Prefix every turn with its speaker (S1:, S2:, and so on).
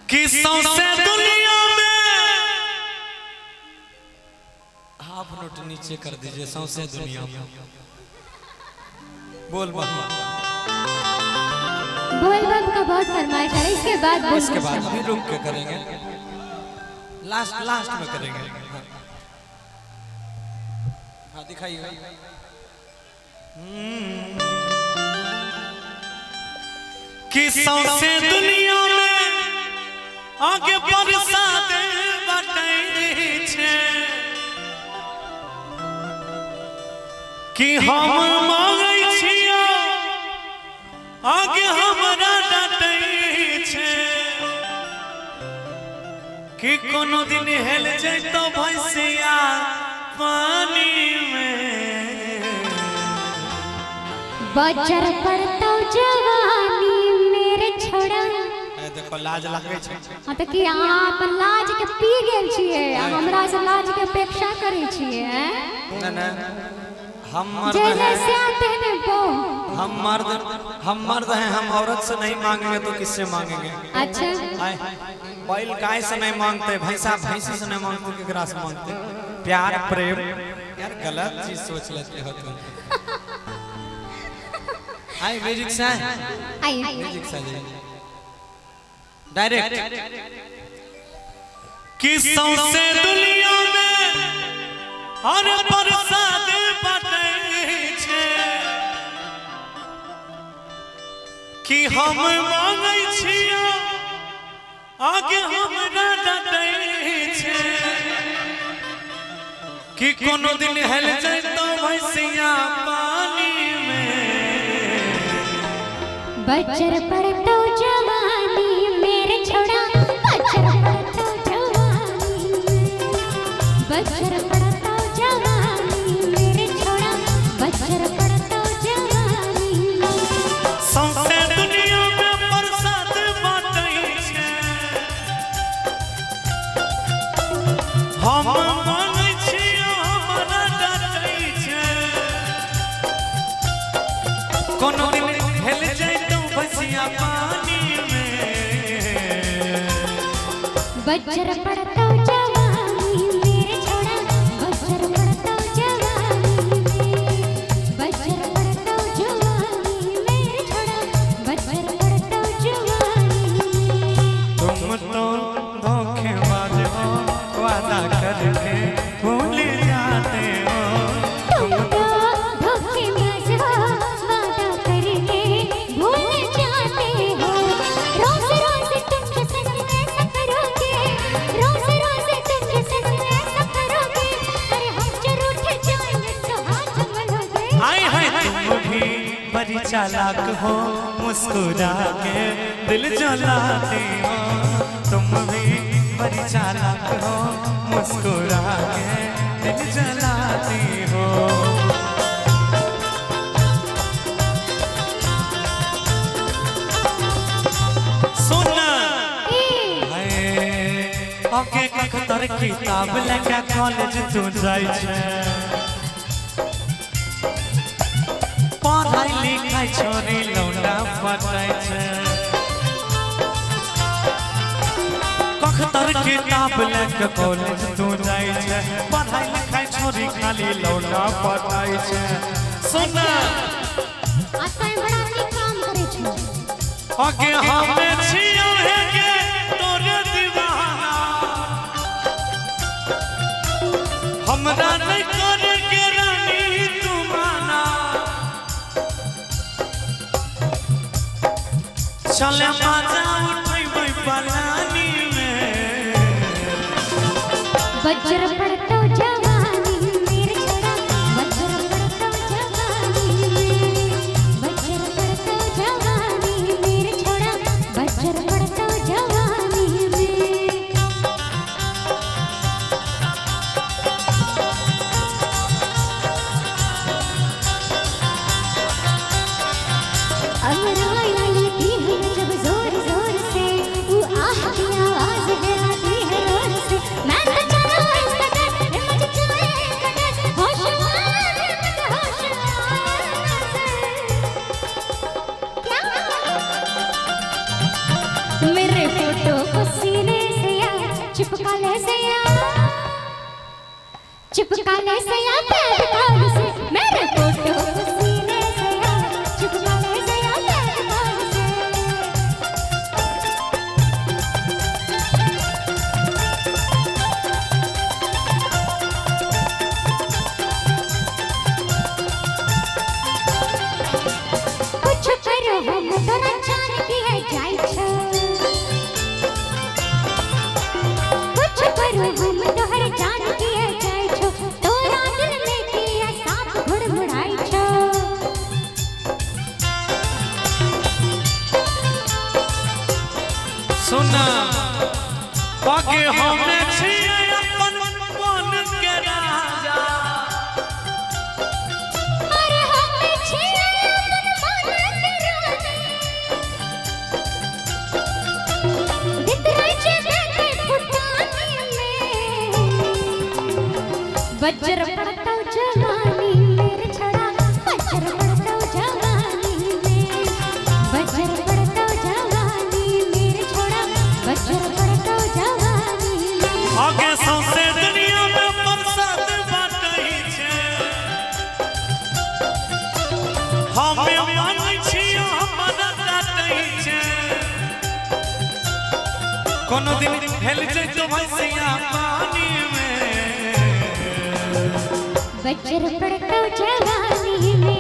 S1: कि सौंसे दुनिया में हाफ नोट नीचे कर दीजिए। सौंसे दुनिया में बोल बम
S2: का बहुत फरमाइश है। इसके बाद
S1: अभी रुक के करेंगे, लास्ट में करेंगे। हाँ दिखाइए। कि सौंसे दुनिया में आगे बरसात बटै छे कि हम मांगै छियो आगे हमरा डटै छे कि कोनो दिन हेल जैतो भैंसिया पानी में
S2: बजर पड़तो जवानी मेरे छोड़ा।
S1: देखो लाज लगे छे।
S2: हां त कि अहाँ अपन लाज के पी गेल छियै, हमरा से लाज के अपेक्षा करै छियै।
S1: ना हम मर्द हैं, हम औरत से नहीं मांगेंगे तो किससे मांगेंगे?
S2: अच्छा
S1: बैल गाय से नहीं मांगते, भैंसा भैंसी से नहीं मांगते, केकरा से मांगते? प्यार प्रेम यार गलत चीज सोच लेते हो तुम। आई म्यूजिक से
S2: आई
S1: म्यूजिक से डायरेक्ट कि सौंसे दुनिया में और बरसात बटै छे कि हम मांगै छियो आगे हमरा डटै छे कि कोनो दिन हेल जैतो भैंसिया पानी में
S2: बजर पड़तो जवानी मेरे छोड़ा। बजर पड़तो जवानी बजर पड़तो जवानी मेरे छोड़ा। बजर पड़तो जवानी
S1: सौंसे दुनिया में बरसात बटै छे हम मांगै छियो हमरा डटै छे कोनो दिन हेल जैतो भैंसिया पानी में
S2: बजर पड़तो जवानी मेरे छोड़ा। बजर पड़तो जवानी बजर पड़तो जवानी मेरे छोड़ा। बजर पड़तो जवानी
S1: तुम तो धोखेबाज हो, वादा करके भूल जाते हो।
S2: तुम तो धोखेबाज हो, वादा करके भूल जाते हो। रोज रोज तुमके संग ऐसा करोगे, रोज रोज तुमके संग ऐसा करोगे। अरे हम जब उठ जाएंगे तो हाथ मलोगे।
S1: आए हाय तुम भी बड़ी चालाक हो, मुस्कुरा के दिल जलाती हो। तुम भी बड़ी चालाक हो, मुस्कुरा के दिल जलाती हो। सुना आगे अखतर किताब लेके कॉलेज तू जाय छे, पढ़ाई लिखाई छोरी लौंडा पटाई छे। अखतर किताब लेके कॉलेज तू जाय छे, पढ़ाई लिखाई छोरी खाली लौंडा पटाई छे। सुना
S2: आता बड़ा नी काम करे छो।
S1: आगे हमें छियो है के तोरे दीवाना हमरा नहीं करे के रानी तू माना। चले मजा उठै पलानी में
S2: बजर पड़तो जवानी मेरे छोड़ा। बजर पड़तो जवानी बजर पड़तो जवानी मेरे छोड़ा। बजर पड़तो जवानी अंगड़ाई लेती है जब जोर जोर से, वो आह की आवाज डराती है रोज से। मैं तो चला इस कदर ले सया चिपका ले सया पैर काल से मेरे फोटो को सीने से आ चिपका ले सया पैर काल से कुछ करो हम तोरा जान की है जाई छो कुछ करो हम तोहर जान की है जाई छो तोरा दिल में किया सांप घुड़मुड़ाई छो
S1: सुना बाकी हमें छिए अपन मन के राजा
S2: अरे हमें छिए अपन मन के रानी दितरा चले के फुटानी में बज्र पड़ता जवानी मेरे छड़ा बज्र पड़ता जवानी में बज्र पड़ता जवानी मेरे छड़ा बज्र पड़ता जवानी में
S1: आगे सौसे दुनिया में बरसात बाटई छे हमें मानै छियो मन काटई छे कोनो दिन हेल जइतो भैंसिया पानी में
S2: बज्र पड़ता जवानी में